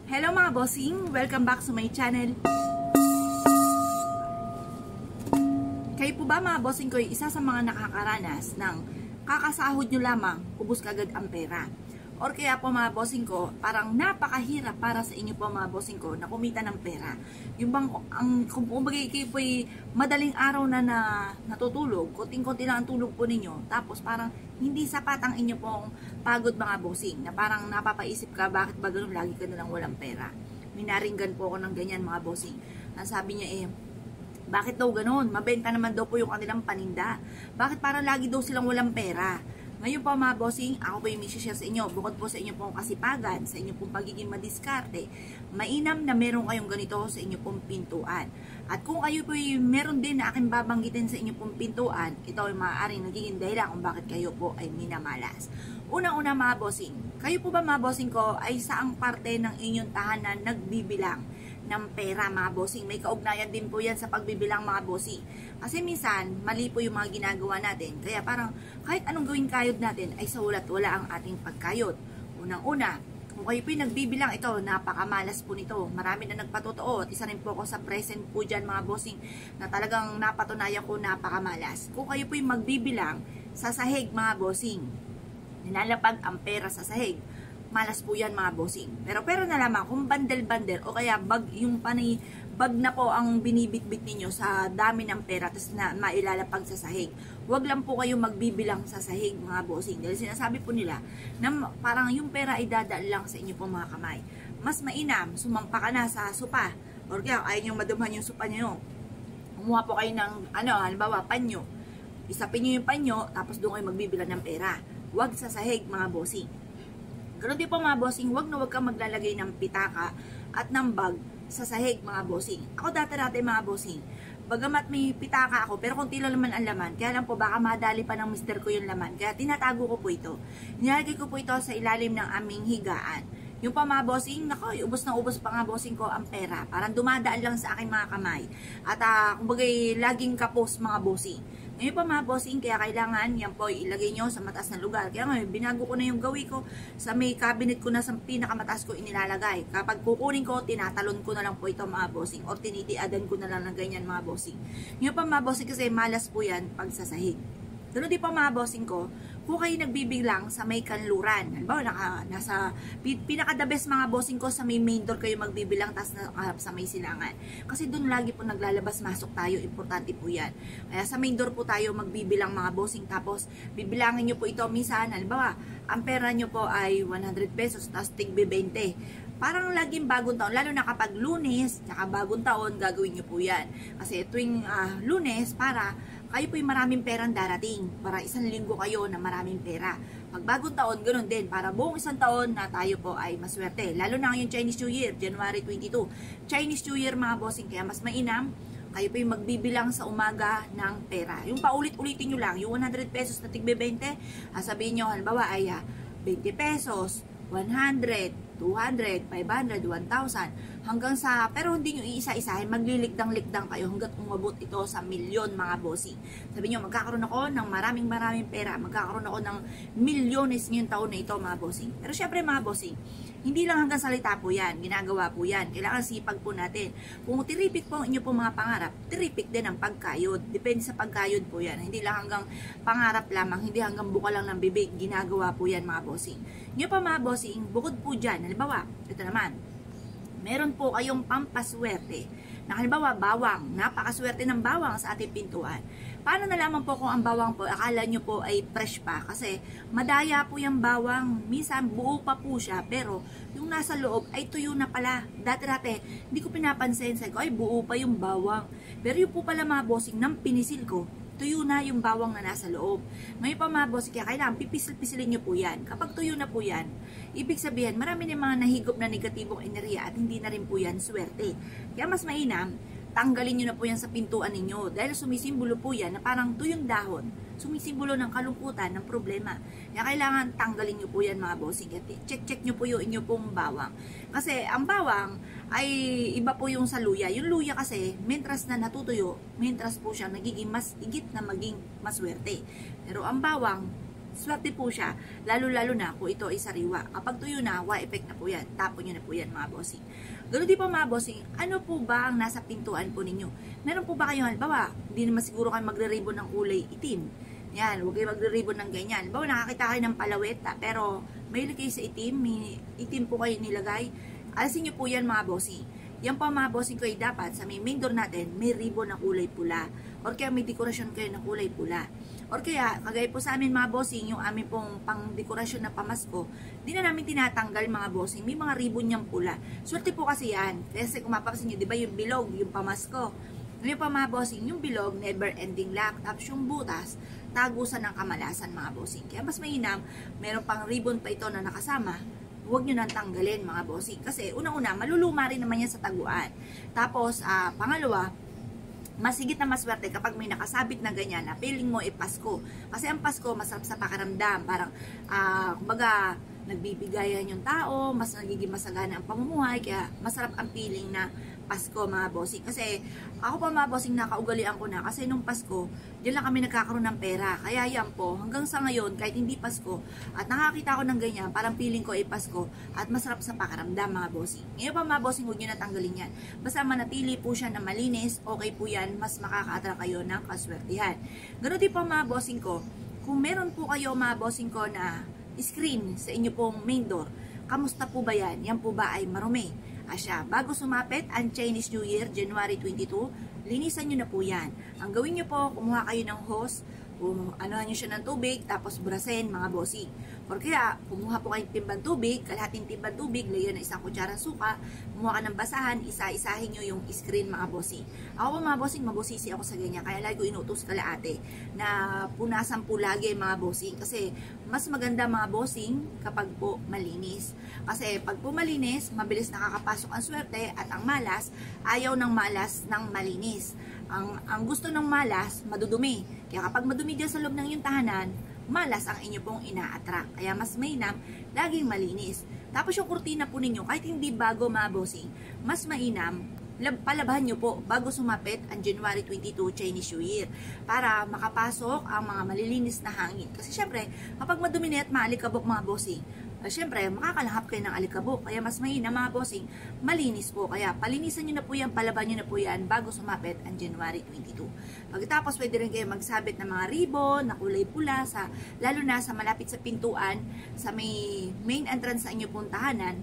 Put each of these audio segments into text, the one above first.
Hello mga bossing! Welcome back to my channel. Kayo po ba mga bossing ko isa sa mga nakakaranas ng kakasahod nyo lamang, ubos kagad ang pera? Or kaya po mga bossing ko, parang napakahirap para sa inyo po mga bossing ko na kumita ng pera. Yung bang, kung bagay kayo po ay madaling araw na natutulog, konting-konti lang ang tulog po ninyo, tapos parang hindi sapat ang inyo pong pagod mga bossing, na parang napapaisip ka, bakit ba ganun lagi ka nalang walang pera? Minaringgan po ako ng ganyan mga bossing. Ang sabi niya bakit daw ganun? Mabenta naman daw po yung kanilang paninda. Bakit parang lagi daw silang walang pera? Ngayon po mga bossing, ako po yung share sa inyo, bukod po sa inyo pong kasipagan, sa inyo pong pagiging madiskarte, mainam na meron kayong ganito sa inyo pong pintuan. At kung kayo po yung meron din na aking babanggitin sa inyo pong pintuan, ito ay maaaring nagiging dahilan kung bakit kayo po ay minamalas. Unang-una mga bossing, kayo po ba mga bossing ko ay saang parte ng inyong tahanan nagbibilang ng pera mga bossing? May kaugnayan din po yan sa pagbibilang mga bossing. Kasi minsan, mali po yung mga ginagawa natin. Kaya parang kahit anong gawing kayod natin ay sa ulat wala ang ating pagkayod. Unang-una, kung kayo po yung nagbibilang, ito, napakamalas po nito. Marami na nagpatotoo at isa rin po ako sa present po dyan mga bossing na talagang napatunayan ko napakamalas. Kung kayo po yung magbibilang sa sahig mga bossing, nilalapag ang pera sa sahig, malas po yan mga bossing. Pero na lamang kung bandel-bandel o kaya yung bag na po ang binibitbit ninyo sa dami ng pera tapos na mailalapag sa sahig. Huwag lang po kayo magbibilang sa sahig mga bossing. Dahil sinasabi po nila na parang yung pera ay dadaan lang sa inyo po mga kamay. Mas mainam, sumampa ka na sa sopa. Or kaya ayaw nyo madumhan yung sopa nyo. Kumuha po kayo ng halimbawa panyo. Isapin nyo yung panyo tapos doon kayo magbibilang ng pera. Huwag sa sahig mga bossing. Ganun din po mga bossing, huwag kang maglalagay ng pitaka at ng bag sa sahig mga bossing. Ako dati mga bossing, bagamat may pitaka ako, pero konti lang naman ang laman. Kaya lang po baka madali pa ng mister ko yung laman. Kaya tinatago ko po ito. Nilalagay ko po ito sa ilalim ng aming higaan. Yung pa mga bossing, nako, ubos na ubos pa nga bossing ko ang pera. Parang dumadaan lang sa aking mga kamay. At kumbagay, laging kapos mga bossing. Ngayon pa mga bossing, kaya kailangan yan po ilagay nyo sa mataas na lugar. Kaya ngayon, binago ko na yung gawi ko. Sa may cabinet ko na sa pinakamataas ko inilalagay. Kapag kukunin ko, tinatalon ko na lang po ito mga bossing. O tinitiadan ko na lang ng ganyan mga bossing. Ngayon pa mga bossing, kasi malas po yan pag sasahig. Ganun din pa mga bossing ko, kung kayo nagbibilang sa may kanluran, halimbawa nasa pinaka-the best mga bossing ko sa may main door kayo magbibilang, tapos sa may silangan. Kasi doon lagi po naglalabas-masok tayo, importante po yan. Kaya sa main door po tayo magbibilang mga bossing, tapos bibilangin nyo po ito minsan, halimbawa, ang pera nyo po ay 100 pesos, tapos tigbe 20. Parang laging bagong taon, lalo na kapag Lunes, tsaka bagong taon, gagawin nyo po yan. Kasi tuwing Lunes, para kayo po yung maraming perang darating. Para isang linggo kayo na maraming pera. Pag bagong taon, ganoon din. Para buong isang taon na tayo po ay maswerte. Lalo na ngayong Chinese New Year, January 22. Chinese New Year mga bossing, kaya mas mainam, kayo po yung magbibilang sa umaga ng pera. Yung paulit-ulitin nyo lang, yung 100 pesos na tigbe 20, sabihin nyo, halimbawa ay 20 pesos, 100, 200, 500, 1,000, hanggang sa, pero hindi nyo iisa-isahin, magliligdang-ligdang kayo hanggat umabot ito sa milyon mga bossing. Sabi nyo, magkakaroon ako ng maraming pera, magkakaroon ako ng milyones ngayong taon na ito mga bossing. Pero syempre mga bossing, hindi lang hanggang salita po yan, ginagawa po yan. Kailangan sipag po natin. Kung tiripik po ang inyo po mga pangarap, tiripik din ang pagkayod. Depende sa pagkayod po yan. Hindi lang hanggang pangarap lamang, hindi hanggang buka lang ng bibig. Ginagawa po yan mga bossing. Nyo pa mga bossing, bukod po dyan, halimbawa, ito naman, meron po kayong pampaswerte. Na halimbawa, bawang. Napakaswerte ng bawang sa ating pintuan. Paano nalaman po kung ang bawang po, akala nyo po ay fresh pa? Kasi madaya po yung bawang. Minsan, buo pa po siya. Pero yung nasa loob ay tuyo na pala. Dati-dati, hindi ko pinapansin. Sabi ko, ay buo pa yung bawang. Pero yung po pala mga bossing, nang pinisil ko, tuyo na yung bawang na nasa loob. Ngayon pa mga bossing, kaya kailangan pipisil-pisilin nyo po yan. Kapag tuyo na po yan, ibig sabihin, marami na mga nahigop na negatibong enerhiya at hindi na rin po yan swerte. Kaya mas mainam, tanggalin nyo na po yan sa pintuan ninyo. Dahil sumisimbolo po yan na parang tuyong dahon. Sumisimbolo ng kalungkutan, ng problema. Kaya kailangan tanggalin nyo po yan mga bossing. Check nyo po yung inyo pong bawang. Kasi ang bawang ay iba po yung sa luya. Yung luya kasi, mentras na natutuyo, mentras po siya nagiging mas higit na maging maswerte. Pero ang bawang, swerte po siya, lalo-lalo na kung ito ay sariwa. Kapag tuyo na, effect na po yan. Tapon nyo na po yan mga bossing. Ganoon din po mga bossing, ano po ba ang nasa pintuan po ninyo? Meron po ba kayo, halimbawa, hindi naman siguro kayo magre-ribbon ng kulay itim. Yan, huwag kayo magre-ribbon ng ganyan. Halimbawa, nakakita kayo ng palaweta, pero may kayo sa itim, may itim po kayo nilagay. Alisin nyo po yan mga bossing. Yan po mga bossing ko ay dapat sa main door natin, may ribbon na kulay pula. Or kaya may dekorasyon kayo na kulay pula. Or kaya, kagaya po sa amin mga bossing, yung amin pong pang-dekorasyon na pamasko, di na namin tinatanggal mga bossing. May mga ribbon niyang pula. Swerte po kasi yan. Kasi kung mapapansin nyo, di ba yung bilog, yung pamasko. Ngayon pa mga bossing, yung bilog, never ending lock. Tapos yung butas, tagusan ng kamalasan mga bossing. Kaya mas mainam, meron pang ribbon pa ito na nakasama. Huwag nyo nang tanggalin mga bossing. Kasi unang-una, maluluma rin naman yan sa taguan. Tapos, pangalawa, mas higit na maswerte kapag may nakasabit na ganyan na feeling mo Pasko. Kasi ang Pasko, masarap sa pakaramdam. Parang, kumbaga, nagbibigayan yung tao, mas nagiging masagana ang pamumuhay, kaya masarap ang feeling na Pasko mga bossing. Kasi ako pa mga bossing, nakaugalian ko na kasi nung Pasko, diyan lang kami nagkakaroon ng pera. Kaya yan po, hanggang sa ngayon, kahit hindi Pasko, at nakakita ko ng ganyan, parang feeling ko ay Pasko, at masarap sa pakaramdam mga bossing. Ngayon pa mga bossing, huwag nyo na tanggalin yan. Basta manatili po siya na malinis, okay po yan, mas makaka-attract kayo ng kaswertihan. Ganoon din po mga bossing ko, kung meron po kayo mga bossing ko na screen sa inyo pong main door, kamusta po ba yan? Yan po ba ay marumi? Asya, bago sumapit ang Chinese New Year, January 22, linisan nyo na po yan. Ang gawin nyo po, kumuha kayo ng hose, anuhan nyo siya ng tubig, tapos brasin mga bossing. Or kaya, kumuha po kayong timbang tubig, kalahating timbang tubig, lagyan ng isang kutsarang suka, kumuha ka ng basahan, isa-isahin nyo yung screen mga bossing. Ako po mga bossing, mabosisi ako sa ganyan, kaya lagi ko inutos kalaate na punasan po lagi mga bossing. Kasi mas maganda mga bossing kapag po malinis. Kasi pag po malinis, mabilis nakakapasok ang swerte at ang malas, ayaw ng malas ng malinis. Ang gusto ng malas, madudumi. Kaya kapag madumi dyan sa loob ng iyong tahanan, malas ang inyo pong ina-attract. Kaya mas mainam, laging malinis. Tapos yung kurtina po ninyo, kahit hindi bago mga bossing, mas mainam, palabahan nyo po bago sumapit ang January 22 Chinese New Year para makapasok ang mga malilinis na hangin. Kasi syempre, kapag madumi na at maalikabok mga bossing, syempre, makakalahap kayo ng alikabok. Kaya mas mainam mga bossing, malinis po. Kaya palinisan nyo na po yan, palaban nyo na po yan bago sumapit ang January 22. Pagkatapos, pwede rin kayo magsabit ng mga ribbon na kulay pula, lalo na sa malapit sa pintuan, sa may main entrance sa inyo pong tahanan.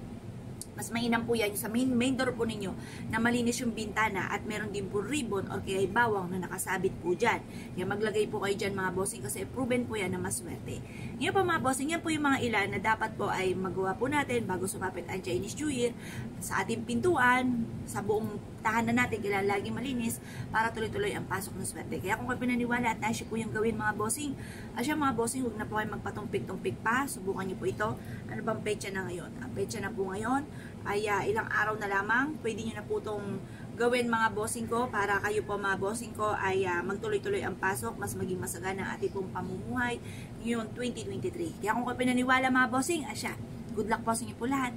Mas mainam po yan sa main door po ninyo na malinis yung bintana at meron din po ribbon o kaya bawang na nakasabit po dyan. Kaya maglagay po kayo dyan mga bossing kasi proven po yan na maswerte. Ngayon po mga bossing, yan po yung mga ilan na dapat po ay magawa po natin bago sumapit ang Chinese New Year sa ating pintuan, sa buong tahanan natin, kailangan laging malinis para tuloy-tuloy ang pasok ng swerte. Kaya kung kayo pinaniwala at nasyo po yung gawin mga bossing, asya mga bossing, huwag na po kayo magpatumpik-tumpik pa, subukan nyo po ito. Ano bang petsa na ngayon? Ang petsa na po ngayon ay ilang araw na lamang, pwede nyo na po itong gawin mga bossing ko para kayo po mga bossing ko ay magtuloy-tuloy ang pasok, mas maging masagana ang ating pong pamumuhay ngayong 2023. Kaya kung kayo pinaniwala mga bossing, asya, good luck po sa inyo po lahat.